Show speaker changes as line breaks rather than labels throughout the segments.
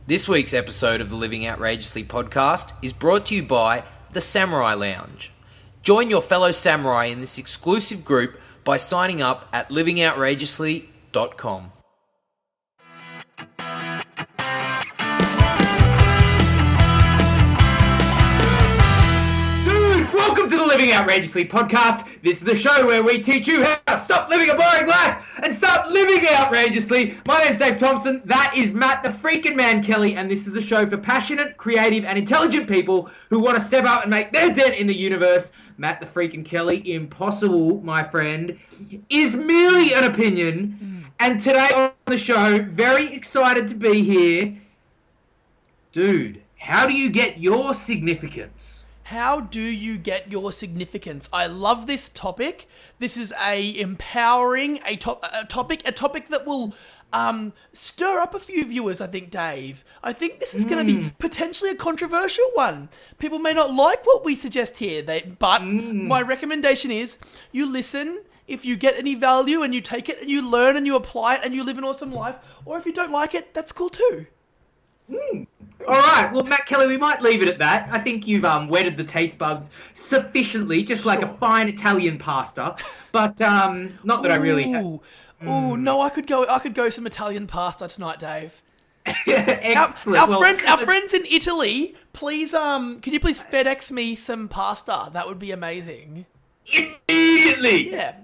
This week's episode of the Living Outrageously podcast is brought to you by the Samurai Lounge. Join your fellow samurai in this exclusive group by signing up at livingoutrageously.com.
Welcome to the Living Outrageously podcast. This is the show where we teach you how to stop living a boring life and start living outrageously. My name's Dave Thompson. That is Matt the freaking man Kelly, and this is the show for passionate, creative, and intelligent people who want to step up and make their dent in the universe. Matt the freaking Kelly, impossible, my friend, is merely an opinion. And today on the show, very excited to be here. Dude, how do you get your significance?
How do you get your significance? I love this topic. This is a empowering topic that will stir up a few viewers, I think, Dave. I think this is going to be potentially a controversial one. People may not like what we suggest here, but my recommendation is you listen. If you get any value and you take it and you learn and you apply it and you live an awesome life, or if you don't like it, that's cool too.
All right, well, Matt Kelly, we might leave it at that. I think you've whetted the taste buds sufficiently, just like a fine Italian pasta. But not that I really have.
No, I could go some Italian pasta tonight, Dave.
Excellent.
Our friends in Italy, please, can you please FedEx me some pasta? That would be amazing.
Immediately.
Yeah,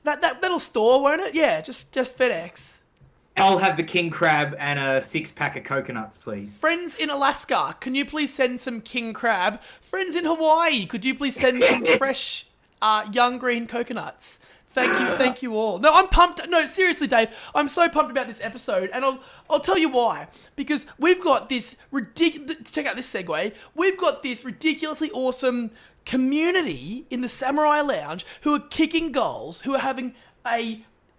that'll store, won't it? Yeah, just FedEx.
I'll have the king crab and a 6-pack of coconuts, please.
Friends in Alaska, can you please send some king crab? Friends in Hawaii, could you please send some fresh, young green coconuts? Thank you all. No, I'm pumped. No, seriously, Dave, I'm so pumped about this episode, and I'll tell you why. Because we've got this check out this segue. We've got this ridiculously awesome community in the Samurai Lounge who are kicking goals, who are having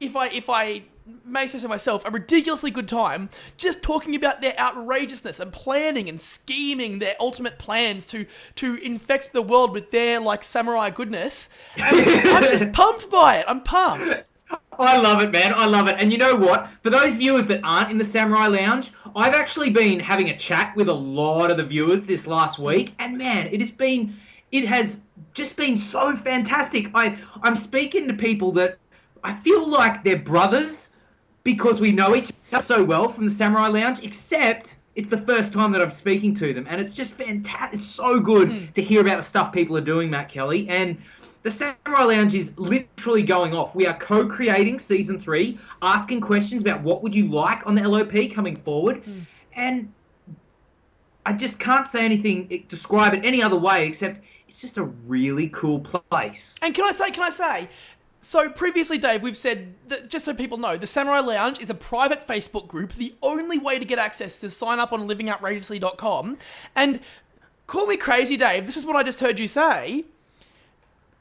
if I may say so myself, a ridiculously good time just talking about their outrageousness and planning and scheming their ultimate plans to infect the world with their, samurai goodness. And I'm just pumped by it. I'm pumped.
I love it, man. I love it. And you know what? For those viewers that aren't in the Samurai Lounge, I've actually been having a chat with a lot of the viewers this last week. And man, it has just been so fantastic. I'm speaking to people that I feel like they're brothers, because we know each other so well from the Samurai Lounge, except it's the first time that I'm speaking to them. And it's just fantastic. It's so good to hear about the stuff people are doing, Matt Kelly. And the Samurai Lounge is literally going off. We are co-creating Season 3, asking questions about what would you like on the LOP coming forward. And I just can't say anything, describe it any other way, except it's just a really cool place.
And can I say... So previously, Dave, we've said, that, just so people know, the Samurai Lounge is a private Facebook group. The only way to get access is to sign up on livingoutrageously.com. And call me crazy, Dave, this is what I just heard you say.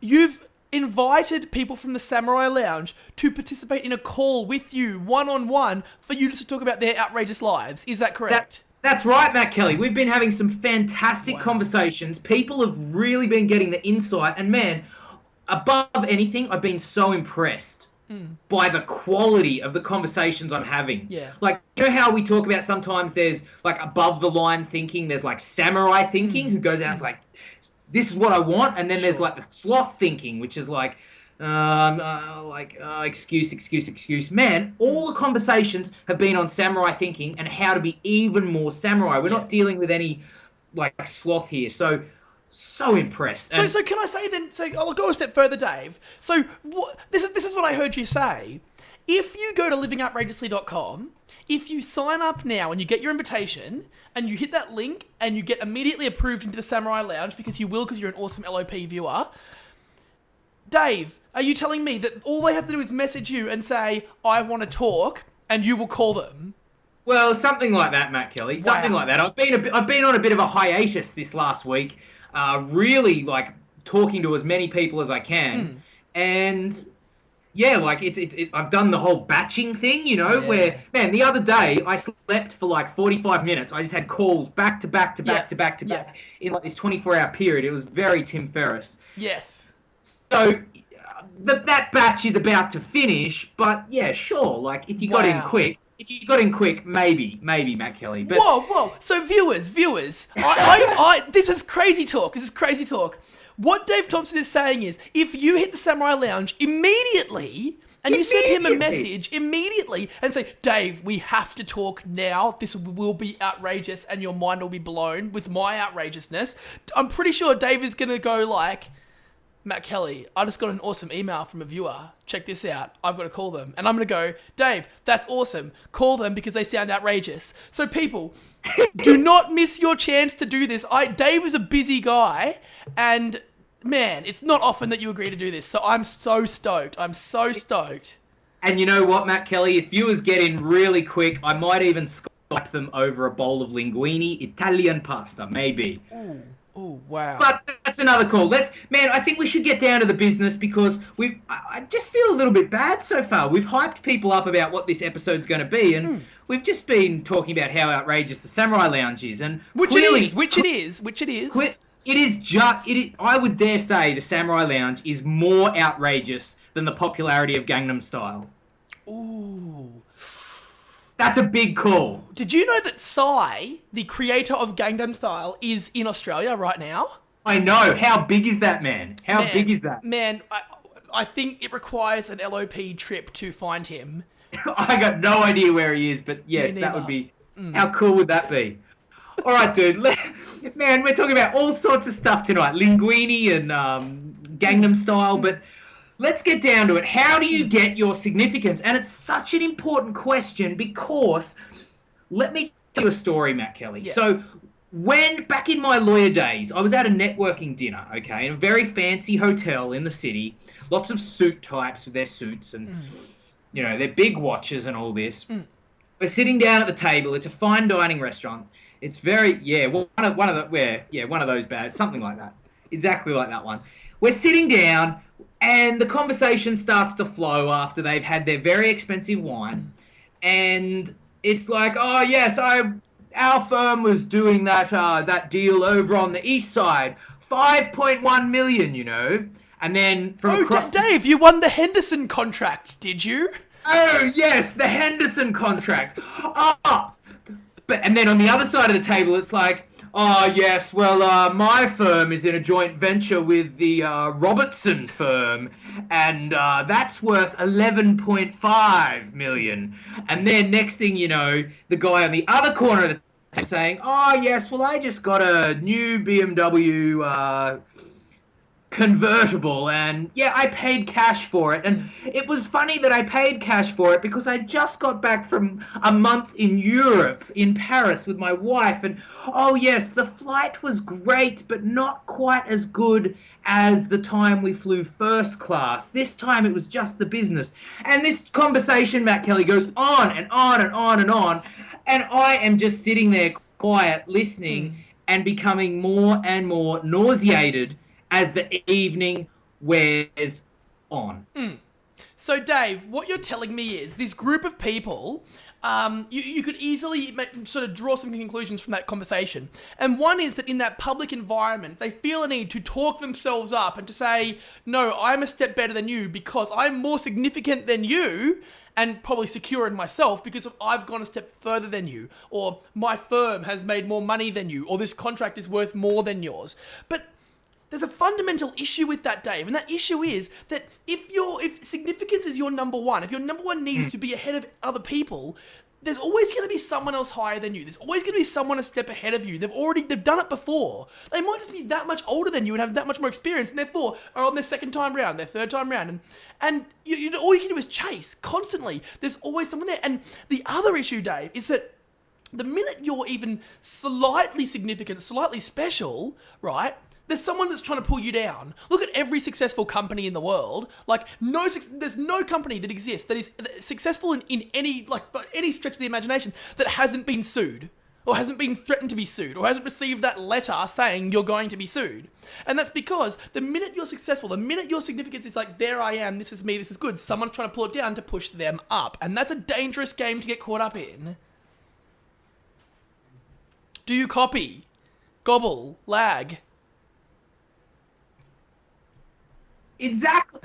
You've invited people from the Samurai Lounge to participate in a call with you, one-on-one, for you to talk about their outrageous lives. Is that correct?
That's right, Matt Kelly. We've been having some fantastic conversations. People have really been getting the insight. And man, above anything, I've been so impressed by the quality of the conversations I'm having.
Yeah.
You know how we talk about sometimes there's, above the line thinking, there's, samurai thinking, who goes out and is this is what I want, and then there's, the sloth thinking, which is excuse. Man, all the conversations have been on samurai thinking and how to be even more samurai. We're not dealing with any, sloth here, so impressed.
So can I say then? So I'll go a step further, Dave. So this is what I heard you say. If you go to livingoutrageously.com, if you sign up now and you get your invitation and you hit that link and you get immediately approved into the Samurai Lounge because you're an awesome LOP viewer, Dave, are you telling me that all they have to do is message you and say, I want to talk, and you will call them?
Well, something like that, Matt Kelly. Something like that. I've been on a bit of a hiatus this last week. Really talking to as many people as I can, and yeah, I've done the whole batching thing, where, man, the other day I slept for 45 minutes. I just had calls back to back to back to back to back in this 24-hour period. It was very Tim Ferriss.
Yes.
So that batch is about to finish, but yeah, sure. If you got in quick, if you got in quick, maybe Matt Kelly. But
Whoa. So viewers, this is crazy talk. What Dave Thompson is saying is, if you hit the Samurai Lounge immediately, and you send him a message immediately and say, Dave, we have to talk now. This will be outrageous and your mind will be blown with my outrageousness. I'm pretty sure Dave is going to go like, Matt Kelly, I just got an awesome email from a viewer. Check this out. I've got to call them. And I'm going to go, Dave, that's awesome. Call them because they sound outrageous. So people, do not miss your chance to do this. Dave is a busy guy and man, it's not often that you agree to do this. So I'm so stoked.
And you know what, Matt Kelly? If viewers get in really quick, I might even Skype them over a bowl of linguine Italian pasta, maybe.
Oh, wow.
But that's another call. I think we should get down to the business because I just feel a little bit bad so far. We've hyped people up about what this episode's going to be, and we've just been talking about how outrageous the Samurai Lounge is, and
which it is.
I would dare say the Samurai Lounge is more outrageous than the popularity of Gangnam Style.
Ooh.
That's a big call.
Did you know that Psy, the creator of Gangnam Style, is in Australia right now?
I know. How big is that, man? How big is that?
Man, I think it requires an LOP trip to find him.
I got no idea where he is, but yes, that would be... How cool would that be? All right, dude. Man, we're talking about all sorts of stuff tonight. Linguine and Gangnam Style, but... Let's get down to it. How do you get your significance? And it's such an important question because let me tell you a story, Matt Kelly. Yeah. So back in my lawyer days, I was at a networking dinner, okay, in a very fancy hotel in the city. Lots of suit types with their suits and, their big watches and all this. We're sitting down at the table. It's a fine dining restaurant. It's very, one of those bad, something like that. Exactly like that one. We're sitting down. And the conversation starts to flow after they've had their very expensive wine. And it's like, oh, yes, our firm was doing that deal over on the east side. 5.1 million, And then from across...
Dave, you won the Henderson contract, did you?
Oh, yes, the Henderson contract. And then on the other side of the table, it's like, oh, yes, well, my firm is in a joint venture with the Robertson firm, and that's worth 11.5 million. And then next thing you know, the guy on the other corner of the table saying, oh, yes, well, I just got a new BMW convertible, and I paid cash for it. And it was funny that I paid cash for it because I just got back from a month in Europe, in Paris, with my wife, and oh yes, the flight was great, but not quite as good as the time we flew first class. This time it was just the business. And this conversation, Matt Kelly, goes on and on and on and on, and I am just sitting there quiet, listening, and becoming more and more nauseated as the evening wears on.
So, Dave, what you're telling me is this group of people, you could easily sort of draw some conclusions from that conversation. And one is that in that public environment, they feel a need to talk themselves up and to say, no, I'm a step better than you because I'm more significant than you and probably secure in myself because I've gone a step further than you, or my firm has made more money than you, or this contract is worth more than yours. But there's a fundamental issue with that, Dave, and that issue is that if significance is your number one, if your number one needs to be ahead of other people, there's always going to be someone else higher than you. There's always going to be someone a step ahead of you. They've done it before. They might just be that much older than you and have that much more experience, and therefore are on their second time round, their third time round, and all you can do is chase constantly. There's always someone there. And the other issue, Dave, is that the minute you're even slightly significant, slightly special, right? There's someone that's trying to pull you down. Look at every successful company in the world. Like, there's no company that exists that is successful in any stretch of the imagination that hasn't been sued, or hasn't been threatened to be sued, or hasn't received that letter saying you're going to be sued. And that's because the minute you're successful, the minute your significance is like, there I am, this is me, this is good, someone's trying to pull it down to push them up. And that's a dangerous game to get caught up in. Do you copy? Gobble? Lag?
Exactly.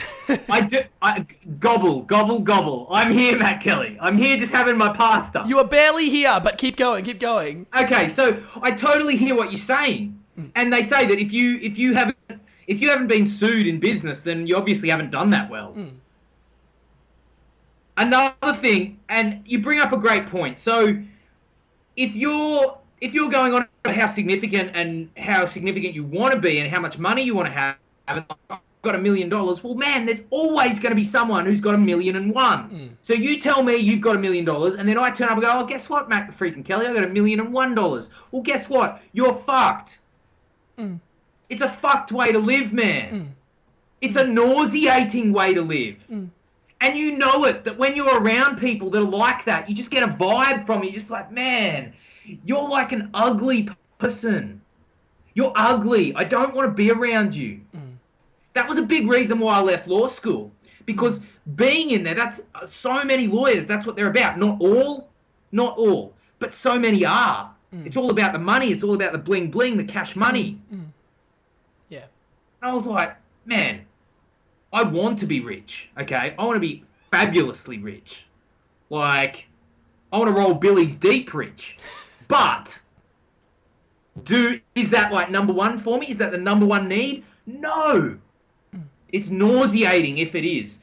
Gobble, gobble, gobble. I'm here, Matt Kelly. I'm here just having my pasta.
You are barely here, but keep going, keep going.
Okay, so I totally hear what you're saying. And they say that if you haven't been sued in business, then you obviously haven't done that well. Another thing, and you bring up a great point. So if you're going on about how significant you want to be and how much money you want to have, and I've got $1 million. Well, man, there's always going to be someone who's got 1,000,001. So you tell me you've got $1 million, and then I turn up and go, oh, guess what, Matt freaking Kelly, I got $1,001. Well, guess what? You're fucked. It's a fucked way to live, man. It's a nauseating way to live. And you know it, that when you're around people that are like that, you just get a vibe from it. You're just like, man, you're like an ugly person. You're ugly. I don't want to be around you. That was a big reason why I left law school. Because being in there, that's so many lawyers, that's what they're about. Not all, but so many are. It's all about the money. It's all about the bling bling, the cash money.
Yeah.
And I was like, man, I want to be rich, okay? I want to be fabulously rich. Like, I want to roll Billy's deep rich. But, is that like number one for me? Is that the number one need? No. It's nauseating if it is.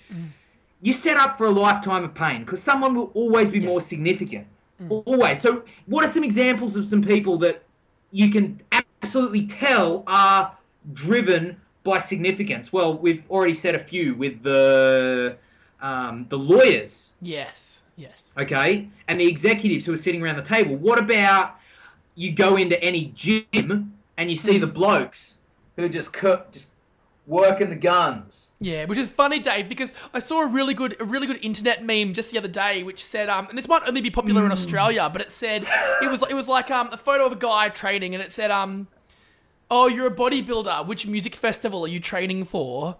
You set up for a lifetime of pain because someone will always be more significant. Always. So what are some examples of some people that you can absolutely tell are driven by significance? Well, we've already said a few with the lawyers.
Yes.
Okay? And the executives who are sitting around the table. What about you go into any gym and you see the blokes who are just working the guns?
Yeah, which is funny, Dave, because I saw a really good internet meme just the other day, which said, and this might only be popular in Australia, but it said it was like a photo of a guy training, and it said, oh, you're a bodybuilder. Which music festival are you training for?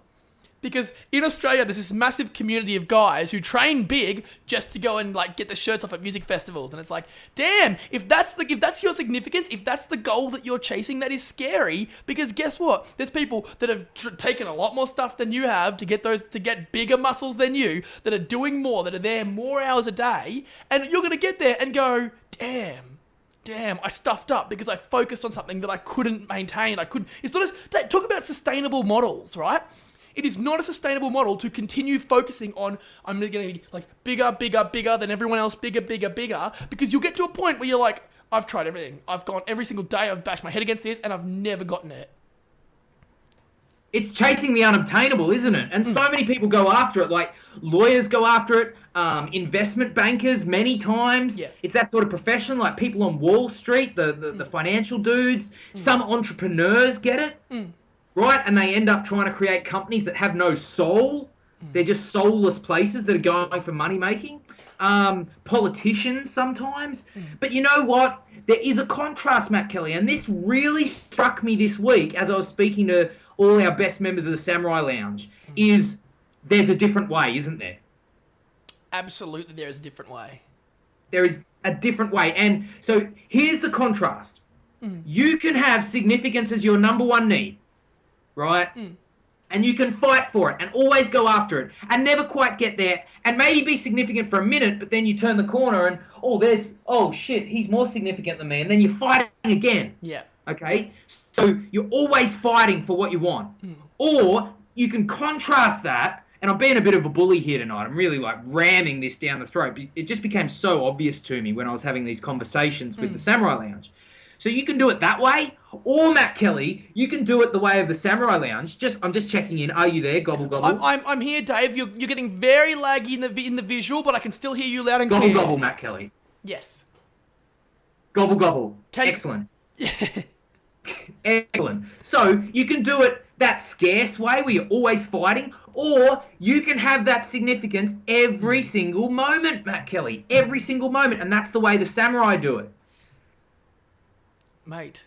Because in Australia, there's this massive community of guys who train big just to go and like get the shirts off at music festivals, and it's like, damn, if that's your significance, if that's the goal that you're chasing, that is scary. Because guess what? There's people that have taken a lot more stuff than you have to get bigger muscles than you, that are doing more, that are there more hours a day, and you're gonna get there and go, damn, I stuffed up because I focused on something that I couldn't maintain. It's not talk about sustainable models, right? It is not a sustainable model to continue focusing on, I'm going to be like bigger than everyone else, bigger, because you'll get to a point where you're like, I've tried everything. I've gone every single day, I've bashed my head against this, and I've never gotten it.
It's chasing the unobtainable, isn't it? And so many people go after it, like lawyers go after it, investment bankers many times.
Yeah.
It's that sort of profession, like people on Wall Street, the financial dudes. Some entrepreneurs get it. Right? And they end up trying to create companies that have no soul. They're just soulless places that are going for money making. Politicians sometimes. But you know what? There is a contrast, Matt Kelly, and this really struck me this week as I was speaking to all our best members of the Samurai Lounge, is there's a different way, isn't there?
Absolutely, there is a different way.
There is a different way. And so here's the contrast. You can have significance as your number one need. Right? And you can fight for it and always go after it and never quite get there and maybe be significant for a minute, but then you turn the corner and, oh shit, he's more significant than me. And then you're fighting again.
Yeah.
Okay? So you're always fighting for what you want. Or you can contrast that, and I'm being a bit of a bully here tonight. I'm really like ramming this down the throat. It just became so obvious to me when I was having these conversations with the Samurai Lounge. So you can do it that way, or Matt Kelly, you can do it the way of the Samurai Lounge. I'm just checking in. Are you there? Gobble gobble.
I'm here, Dave. You're getting very laggy in the visual, but I can still hear you loud and
clear.
Gobble
gobble, Matt Kelly.
Yes.
Gobble gobble. Excellent. Excellent. So you can do it that scarce way where you're always fighting, or you can have that significance every single moment, Matt Kelly. Every single moment, and that's the way the Samurai do it.
Mate.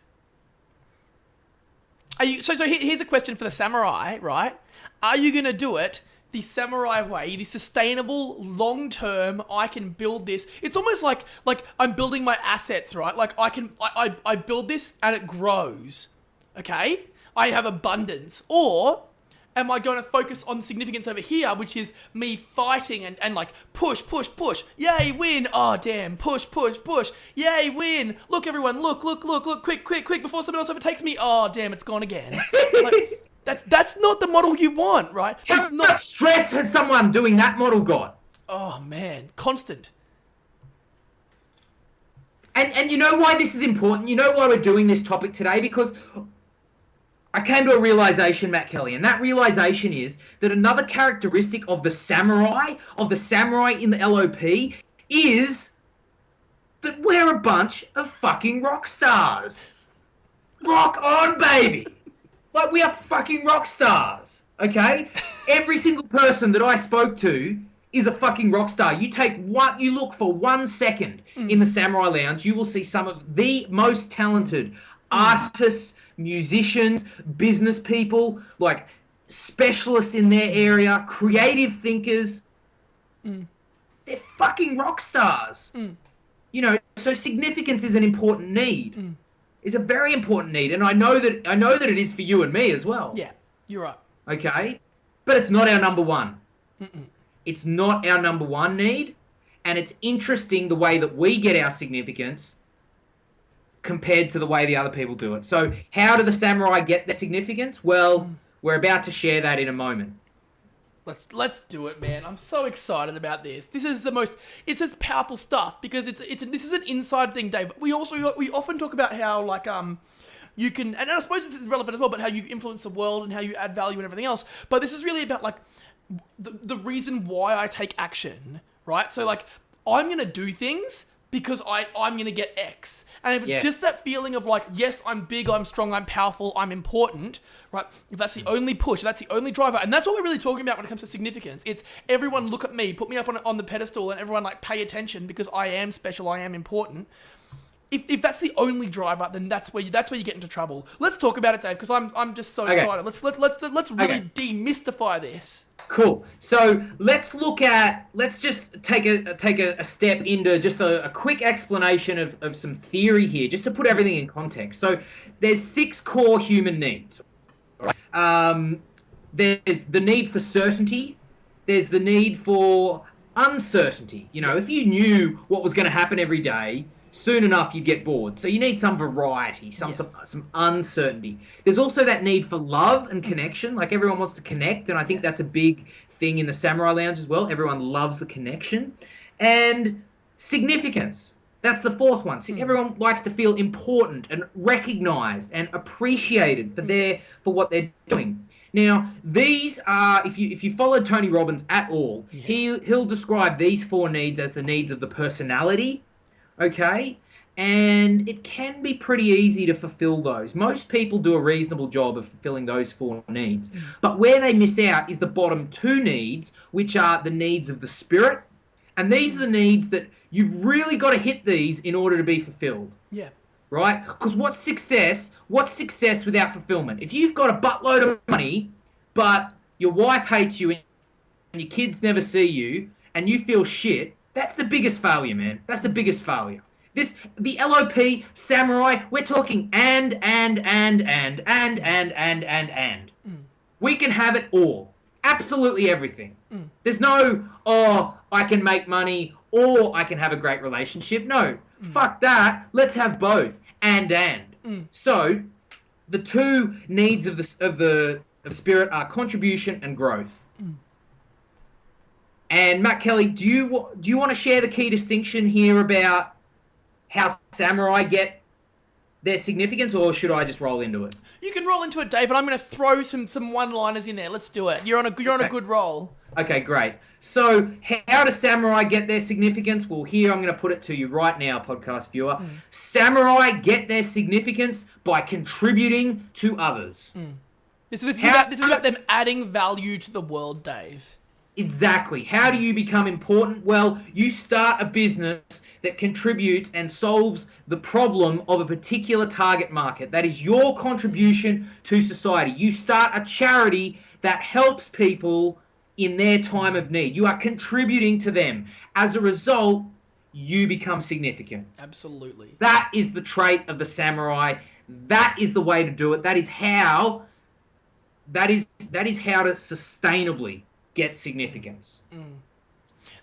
So here's a question for the Samurai, right? Are you going to do it the Samurai way, the sustainable, long-term, I can build this? It's almost like I'm building my assets, right? Like I build this and it grows, okay? I have abundance. Or am I going to focus on significance over here, which is me fighting and like push, push, push, yay, win, oh damn, push, push, push, yay, win, look everyone, look, quick, quick, quick, before someone else overtakes me, oh damn, it's gone again. Like, that's not the model you want, right?
How much stress has someone doing that model got?
Oh man, constant.
And you know why this is important? You know why we're doing this topic today? Because I came to a realization, Matt Kelly, and that realization is that another characteristic of the samurai in the LOP, is that we're a bunch of fucking rock stars. Rock on, baby! Like, we are fucking rock stars, okay? Every single person that I spoke to is a fucking rock star. You look for 1 second in the Samurai Lounge, you will see some of the most talented artists, musicians, business people, like specialists in their area, creative thinkers. They're fucking rock stars. You know, so significance is an important need. It's a very important need, and I know that it is for you and me as well.
Yeah, you're right.
Okay? But it's not our number one. It's not our number one need, and it's interesting the way that we get our significance compared to the way the other people do it. So how do the samurai get their significance? Well, we're about to share that in a moment.
Let's do it, man. I'm so excited about this. This is it's just powerful stuff because this is an inside thing, Dave. We often talk about how like you can, and I suppose this is relevant as well, but how you influence the world and how you add value and everything else. But this is really about like the reason why I take action, right? So like I'm gonna do things because I'm going to get X. And if it's just that feeling of like, yes, I'm big, I'm strong, I'm powerful, I'm important, right? If that's the only push, if that's the only driver, and that's what we're really talking about when it comes to significance. It's everyone look at me, put me up on the pedestal, and everyone like pay attention because I am special, I am important. If that's the only driver, then that's where you get into trouble. Let's talk about it, Dave, because I'm just so excited. Let's really demystify this.
Cool. So let's just take a step into just a quick explanation of some theory here, just to put everything in context. So there's 6 core human needs. There's the need for certainty. There's the need for uncertainty. You know, if you knew what was going to happen every day, soon enough you'd get bored. So you need some variety, some uncertainty. There's also that need for love and connection. Like everyone wants to connect, and I think that's a big thing in the Samurai Lounge as well. Everyone loves the connection. And significance. That's the 4th one. So everyone likes to feel important and recognized and appreciated for what they're doing. Now, these are, if you follow Tony Robbins at all, he'll describe these 4 needs as the needs of the personality. Okay, and it can be pretty easy to fulfill those. Most people do a reasonable job of fulfilling those 4 needs. But where they miss out is the bottom 2 needs, which are the needs of the spirit. And these are the needs that you've really got to hit these in order to be fulfilled. Yeah. Right? Because what's success without fulfillment? If you've got a buttload of money, but your wife hates you and your kids never see you, and you feel shit, that's the biggest failure, man. That's the biggest failure. The LOP, Samurai, we're talking and. We can have it all. Absolutely everything. There's no, I can make money or I can have a great relationship. No, fuck that. Let's have both. And. So, the 2 needs of the spirit are contribution and growth. And Matt Kelly, do you want to share the key distinction here about how samurai get their significance, or should I just roll into it?
You can roll into it, Dave, and I'm going to throw some one-liners in there. Let's do it. You're on a good roll. Okay, great.
So, how do samurai get their significance? Well, here I'm going to put it to you right now, podcast viewer. Samurai get their significance by contributing to others.
This is about them adding value to the world, Dave.
Exactly. How do you become important? Well, you start a business that contributes and solves the problem of a particular target market. That is your contribution to society. You start a charity that helps people in their time of need. You are contributing to them. As a result, you become significant.
Absolutely.
That is the trait of the samurai. That is the way to do it. That is how that is how to sustainably get significance.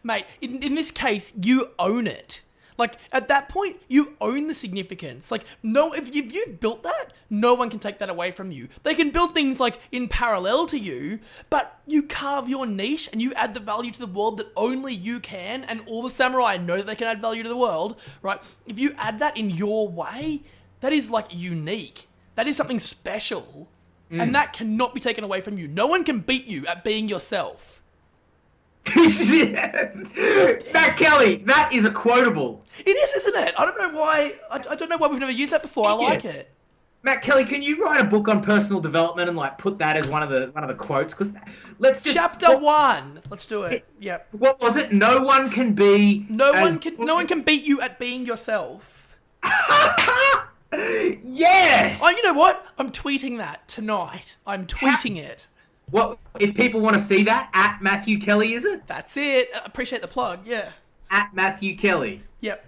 Mate, in this case, you own it. Like, at that point, you own the significance. Like, no, if you've built that, no one can take that away from you. They can build things, like, in parallel to you, but you carve your niche and you add the value to the world that only you can, and all the samurai know that they can add value to the world, right? If you add that in your way, that is, like, unique. That is something special, and that cannot be taken away from you. No one can beat you at being yourself.
Matt Kelly, that is a quotable.
It is, isn't it? I don't know why. I don't know why we've never used that before. I like it.
Matt Kelly, can you write a book on personal development and like put that as one of the quotes? Because let's just
Chapter 1. Let's do it. Yep.
What was it? No one can be.
No one can beat you at being yourself.
Yes.
Oh, you know what? I'm tweeting that tonight. I'm tweeting it.
What if people want to see that? At Matthew Kelly, is it?
That's it. Appreciate the plug. Yeah.
At Matthew Kelly.
Yep.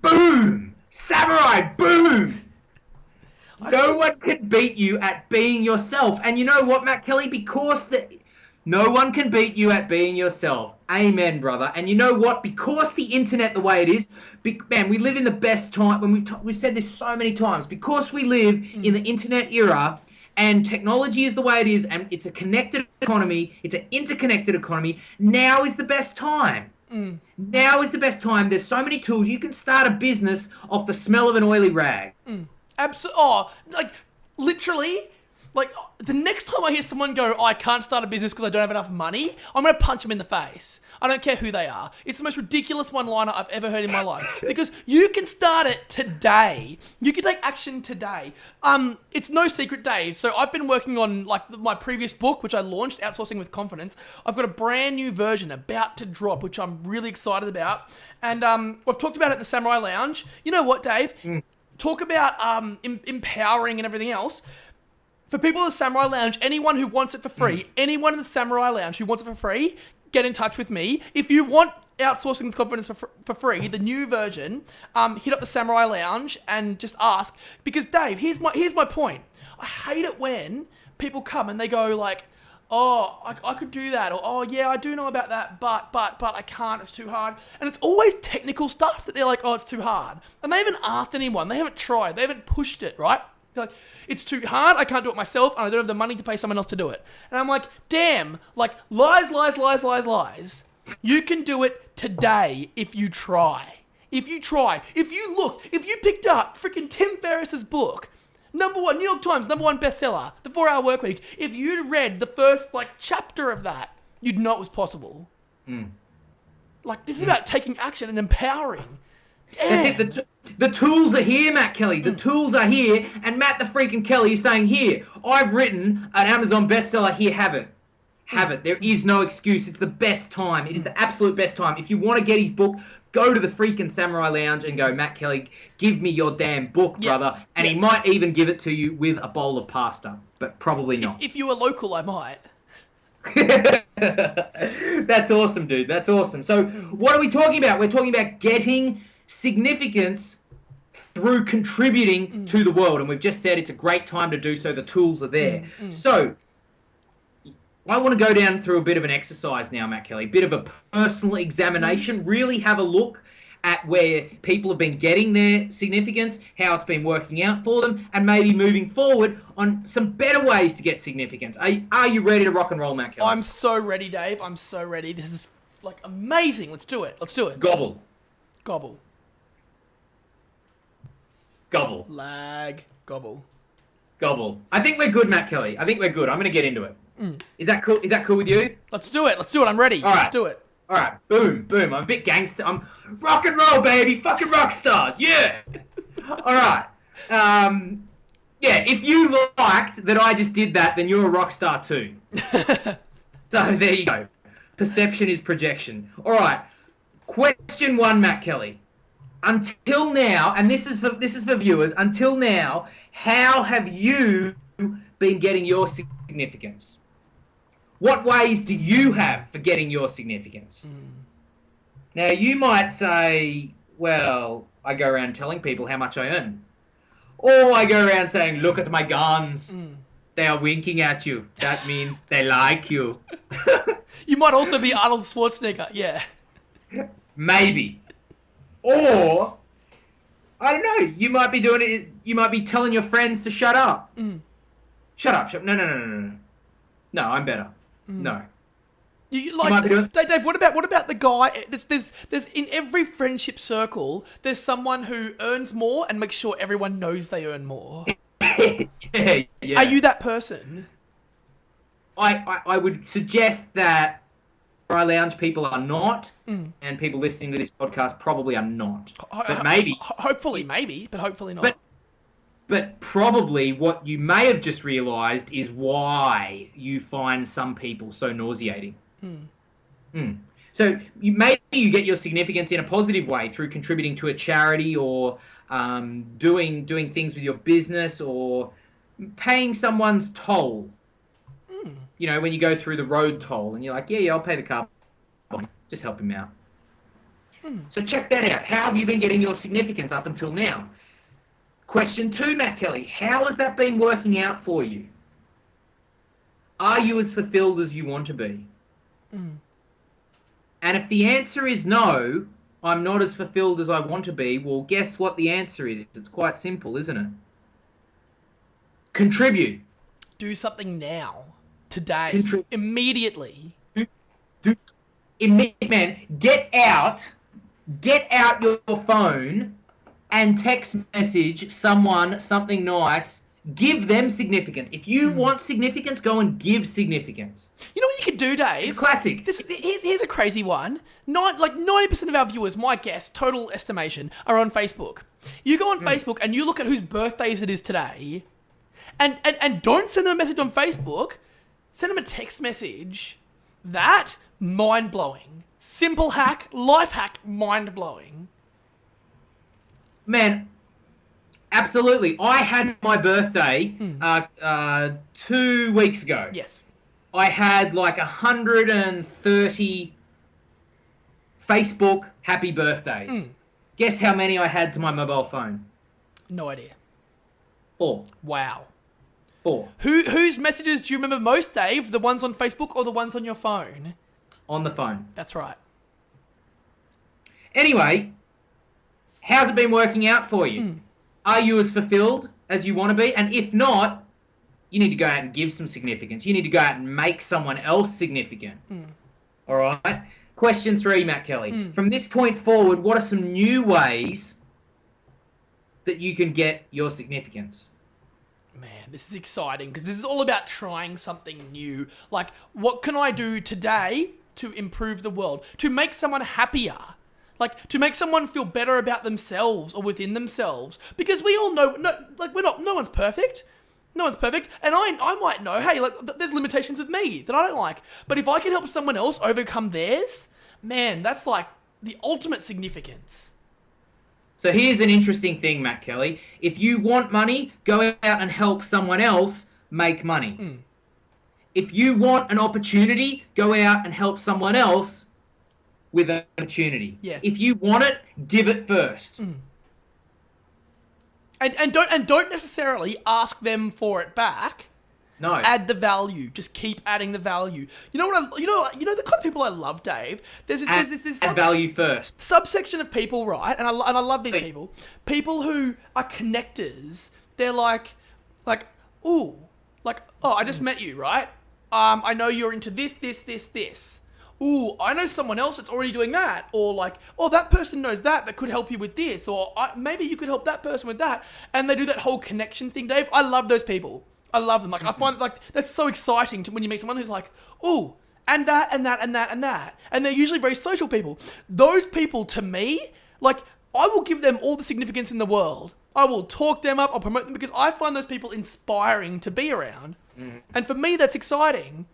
Boom! Samurai, boom! No one can beat you at being yourself. And you know what, Matt Kelly? Because no one can beat you at being yourself. Amen, brother. And you know what? Because the internet the way it is, man, we live in the best time. When we've said this so many times. Because we live in the internet era, and technology is the way it is, and it's a connected economy, it's an interconnected economy, now is the best time. Now is the best time. There's so many tools. You can start a business off the smell of an oily rag.
Absolutely. Oh, like, literally, like, the next time I hear someone go, I can't start a business because I don't have enough money, I'm going to punch them in the face. I don't care who they are. It's the most ridiculous one-liner I've ever heard in my life. Because you can start it today. You can take action today. It's no secret, Dave. So I've been working on, like, my previous book, which I launched, Outsourcing with Confidence. I've got a brand new version about to drop, which I'm really excited about. And we've talked about it in the Samurai Lounge. You know what, Dave? Talk about empowering and everything else. For people in the Samurai Lounge, anyone who wants it for free, anyone in the Samurai Lounge who wants it for free, get in touch with me. If you want Outsourcing with Confidence for free, the new version, hit up the Samurai Lounge and just ask. Because, Dave, here's my point. I hate it when people come and they go like, oh, I could do that, or oh yeah, I do know about that, but I can't, it's too hard. And it's always technical stuff that they're like, oh, it's too hard. And they haven't asked anyone, they haven't tried, they haven't pushed it, right? They're like, it's too hard, I can't do it myself, and I don't have the money to pay someone else to do it. And I'm like, damn, like, lies. You can do it today if you try. If you picked up freaking Tim Ferriss's book, New York Times, #1 bestseller, The 4-Hour Workweek. If you'd read the first, like, chapter of that, you'd know it was possible. Like, this is about taking action and empowering. Damn.
That's it. The tools are here, Matt Kelly. The tools are here, and Matt the freaking Kelly is saying, here, I've written an Amazon bestseller, here, have it. Have it. There is no excuse. It's the best time. It is the absolute best time. If you want to get his book, go to the freaking Samurai Lounge and go, Matt Kelly, give me your damn book, brother. And he might even give it to you with a bowl of pasta, but probably not.
If you were local, I might.
That's awesome, dude. That's awesome. So what are we talking about? We're talking about getting significance through contributing to the world. And we've just said it's a great time to do so. The tools are there. So I want to go down through a bit of an exercise now, Matt Kelly, a bit of a personal examination, really have a look at where people have been getting their significance, how it's been working out for them, and maybe moving forward on some better ways to get significance. Are you ready to rock and roll, Matt Kelly?
I'm so ready, Dave. I'm so ready. This is, like, amazing. Let's do it.
Gobble.
Gobble.
Gobble.
Lag. Gobble.
Gobble. I think we're good, Matt Kelly. I think we're good. I'm going to get into it. Is that cool? Is that cool with you?
Let's do it. I'm ready.
All right.
Let's do it.
All right. Boom. I'm a bit gangster. I'm rock and roll, baby. Fucking rock stars. Yeah. All right. Yeah, if you liked that I just did that, then you're a rock star too. So there you go. Perception is projection. All right. Question 1, Matt Kelly. Until now, and this is for viewers, until now, how have you been getting your significance? What ways do you have for getting your significance? Now, you might say, well, I go around telling people how much I earn. Or I go around saying, look at my guns. they are winking at you. That means they like you.
You might also be Arnold Schwarzenegger. Yeah.
Maybe. Or, I don't know, you might be doing it, you might be telling your friends to shut up. Shut up. No. No, I'm better. No.
You like Dave? What about the guy? There's in every friendship circle. There's someone who earns more and makes sure everyone knows they earn more.
Yeah.
Are you that person?
I would suggest that Samurai Lounge people are not, and people listening to this podcast probably are not. But maybe.
Hopefully, maybe, but hopefully not.
But probably what you may have just realised is why you find some people so nauseating. So maybe you get your significance in a positive way through contributing to a charity or doing things with your business or paying someone's toll. You know, when you go through the road toll and you're like, yeah, I'll pay the car. Just help him out. So check that out. How have you been getting your significance up until now? Question 2, Matt Kelly. How has that been working out for you? Are you as fulfilled as you want to be? And if the answer is no, I'm not as fulfilled as I want to be, well, guess what the answer is? It's quite simple, isn't it? Contribute.
Do something now. Today. Immediately.
Man, get out your phone and text message someone something nice. Give them significance. If you want significance, go and give significance.
You know what you could do, Dave?
It's classic.
Here's a crazy one. 90% of our viewers, my guess, total estimation, are on Facebook. You go on Facebook and you look at whose birthdays it is today, and don't send them a message on Facebook. Send them a text message. That, mind-blowing. Simple hack, life hack, mind-blowing.
Man, absolutely. I had my birthday 2 weeks ago.
Yes.
I had like 130 Facebook happy birthdays. Guess how many I had to my mobile phone?
No idea.
4.
Wow.
4.
Whose messages do you remember most, Dave? The ones on Facebook or the ones on your phone?
On the phone.
That's right.
Anyway, how's it been working out for you? Are you as fulfilled as you want to be? And if not, you need to go out and give some significance. You need to go out and make someone else significant. All right? Question 3, Matt Kelly. From this point forward, what are some new ways that you can get your significance?
Man, this is exciting because this is all about trying something new. Like, what can I do today to improve the world? To make someone happier? Like, to make someone feel better about themselves or within themselves? Because we all know, no one's perfect. No one's perfect. And I might know, hey, there's limitations with me that I don't like. But if I can help someone else overcome theirs, man, that's like the ultimate significance.
So here's an interesting thing, Matt Kelly. If you want money, go out and help someone else make money. If you want an opportunity, go out and help someone else with an opportunity.
Yeah.
If you want it, give it first.
And don't necessarily ask them for it back.
No.
Add the value. Just keep adding the value. You know what? You know the kind of people I love, Dave. There's this
add value first.
Subsection of people, right? And I love these people. People who are connectors. They're like, oh, I just met you, right? I know you're into this. Ooh, I know someone else that's already doing that. Or like, oh, that person knows that could help you with this. Or maybe you could help that person with that. And they do that whole connection thing, Dave. I love those people. I love them. Like, I find that's so exciting when you meet someone who's like, ooh, and that, and that, and that, and that. And they're usually very social people. Those people, to me, like, I will give them all the significance in the world. I will talk them up, I'll promote them, because I find those people inspiring to be around. And for me, that's exciting.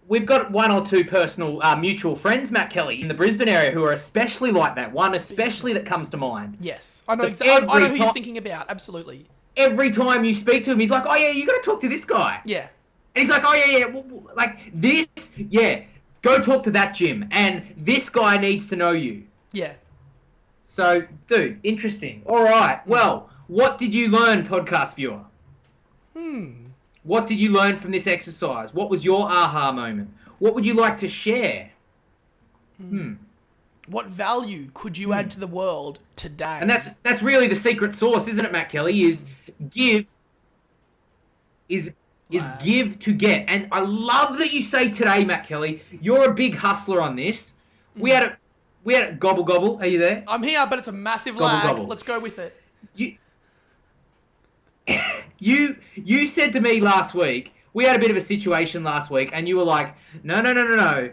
We've got 1 or 2 personal mutual friends, Matt Kelly, in the Brisbane area who are especially like that. One especially that comes to mind.
Yes. I know exactly. I know who you're thinking about. Absolutely.
Every time you speak to him, he's like, oh, yeah, you got to talk to this guy.
Yeah.
And he's like, oh, yeah, like this, yeah, go talk to that Jim. And this guy needs to know you.
Yeah.
So, dude, interesting. All right. Well, what did you learn, podcast viewer? What did you learn from this exercise? What was your aha moment? What would you like to share?
What value could you add to the world today?
And that's really the secret sauce, isn't it, Matt Kelly? Is give give to get. And I love that you say today, Matt Kelly, you're a big hustler on this. We had a gobble gobble. Are you there?
I'm here, but it's a massive
Gobble,
lag.
gobble.
Let's go with it.
You said to me last week, we had a bit of a situation last week, and you were like, no.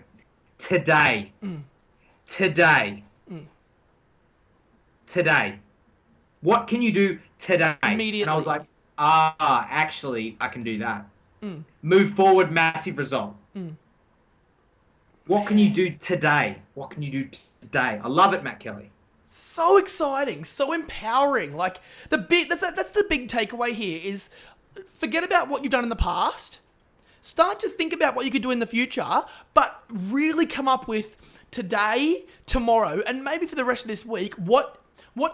Today. Today. What can you do today?
Immediately.
And I was like, actually, I can do that. Move forward, massive result. What can you do today? What can you do today? I love it, Matt Kelly.
So exciting, so empowering. Like that's the big takeaway here is forget about what you've done in the past. Start to think about what you could do in the future, but really come up with today, tomorrow, and maybe for the rest of this week, what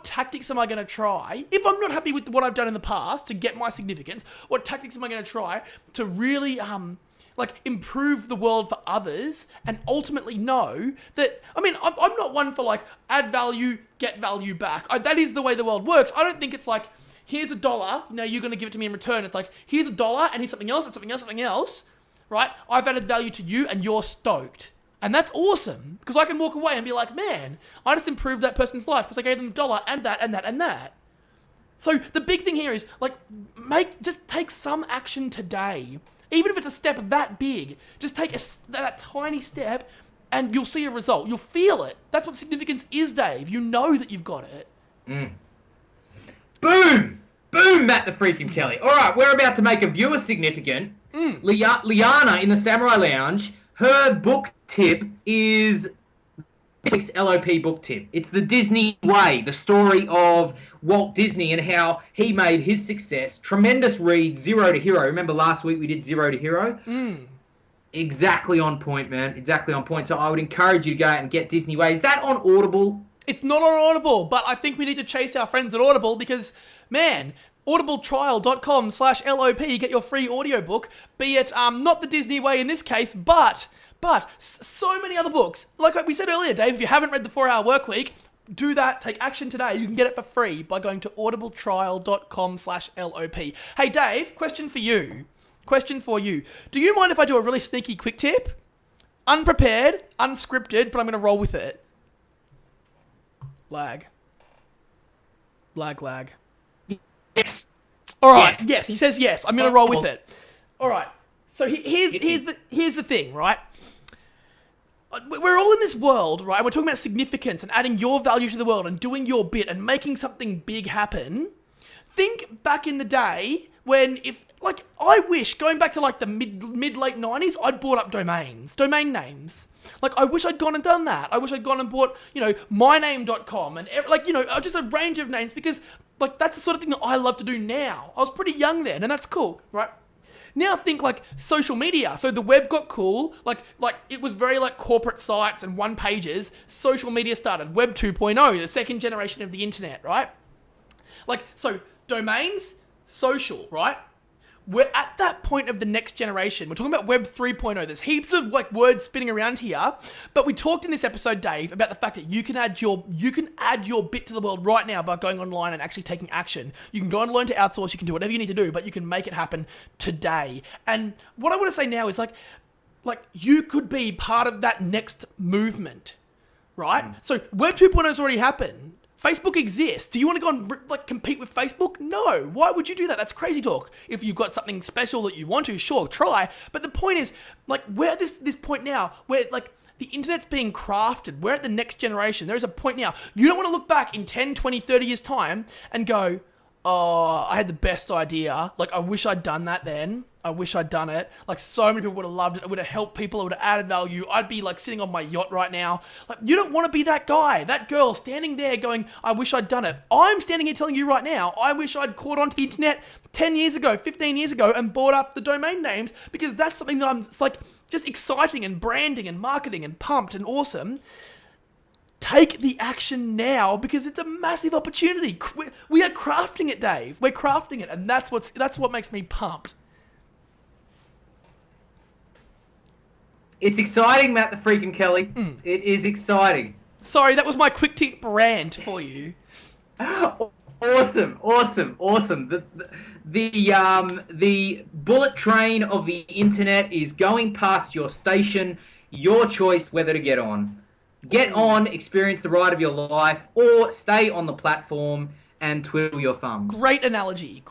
tactics am I going to try? If I'm not happy with what I've done in the past to get my significance, what tactics am I going to try to really improve the world for others and ultimately know that, I mean, I'm not one for add value, get value back. That is the way the world works. I don't think it's like, here's $1, now you're going to give it to me in return. It's like, here's $1 and here's something else and something else, right? I've added value to you and you're stoked. And that's awesome because I can walk away and be like, man, I just improved that person's life because I gave them $1 and that and that and that. So the big thing here is just take some action today. Even if it's a step that big, just take that tiny step and you'll see a result. You'll feel it. That's what significance is, Dave. You know that you've got it.
Boom! Boom, Matt the freaking Kelly. All right, we're about to make a viewer significant. Liana in the Samurai Lounge, her book tip is this week's LOP book tip. It's The Disney Way, the story of Walt Disney and how he made his success. Tremendous read, Zero to Hero. Remember last week we did Zero to Hero? Exactly on point, man. Exactly on point. So I would encourage you to go out and get Disney Way. Is that on Audible?
It's not on Audible, but I think we need to chase our friends at Audible because, man, audibletrial.com/LOP, get your free audiobook, be it not The Disney Way in this case, but so many other books. Like we said earlier, Dave, if you haven't read The 4-Hour Workweek, do that. Take action today. You can get it for free by going to audibletrial.com/LOP. Hey, Dave, question for you. Do you mind if I do a really sneaky quick tip? Unprepared, unscripted, but I'm going to roll with it. Lag.
Yes.
All right. Yes, he says yes. I'm going to roll with it. All right. So here's the thing, right? We're all in this world, right? We're talking about significance and adding your value to the world and doing your bit and making something big happen. Think back in the day when I wish, going back to the mid-late 90s, I'd bought up domain names. I wish I'd gone and done that. I wish I'd gone and bought, myname.com and just a range of names because that's the sort of thing that I love to do now. I was pretty young then and that's cool, right? Now think social media. So the web got cool. It was very corporate sites and one pages. Social media started. Web 2.0, the second generation of the internet, right? So domains, social, right? We're at that point of the next generation. We're talking about Web 3.0. There's heaps of words spinning around here, but we talked in this episode, Dave, about the fact that you can add your bit to the world right now by going online and actually taking action. You can go and learn to outsource. You can do whatever you need to do, but you can make it happen today. And what I want to say now is you could be part of that next movement, right? So Web 2.0 has already happened. Facebook exists. Do you want to go and compete with Facebook? No. Why would you do that? That's crazy talk. If you've got something special that you want to, sure, try. But the point is, we're at this point now where the internet's being crafted. We're at the next generation. There's a point now. You don't want to look back in 10, 20, 30 years' time and go, oh, I had the best idea. I wish I'd done that then. I wish I'd done it. So many people would have loved it. It would have helped people. It would have added value. I'd be sitting on my yacht right now. You don't want to be that guy, that girl standing there going, I wish I'd done it. I'm standing here telling you right now, I wish I'd caught onto the internet 10 years ago, 15 years ago and bought up the domain names because that's something that it's just exciting and branding and marketing and pumped and awesome. take the action now because it's a massive opportunity. We are crafting it, Dave. We're crafting it, and that's what makes me pumped.
It's exciting, Matt the freaking Kelly. It is exciting.
Sorry, that was my quick tip rant for you.
Awesome. The bullet train of the internet is going past your station. Your choice whether to get on. Get on, experience the ride of your life, or stay on the platform and twiddle your thumbs.
Great analogy.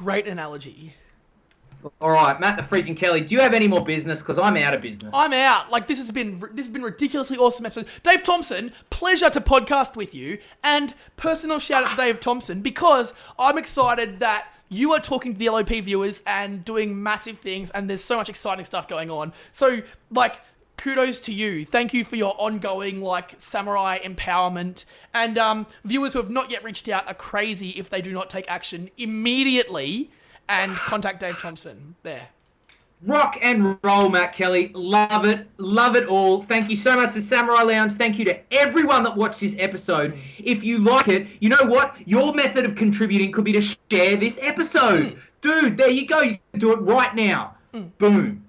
All right, Matt the freaking Kelly, do you have any more business? Because I'm out of business.
I'm out. Like, this has been ridiculously awesome episode. Dave Thompson, pleasure to podcast with you, and personal shout out to Dave Thompson because I'm excited that you are talking to the LOP viewers and doing massive things, and there's so much exciting stuff going on. So, like, kudos to you. Thank you for your ongoing, like, samurai empowerment. And viewers who have not yet reached out are crazy if they do not take action immediately and contact Dave Thompson there.
Rock and roll, Matt Kelly. Love it all. Thank you so much to Samurai Lounge. Thank you to everyone that watched this episode. If you like it, you know what? Your method of contributing could be to share this episode. Dude, there you go. You can do it right now. Boom.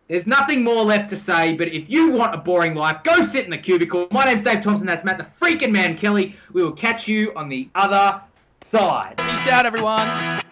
There's nothing more left to say, but if you want a boring life, go sit in the cubicle. My name's Dave Thompson. That's Matt the freaking man Kelly. We will catch you on the other side.
Peace out, everyone.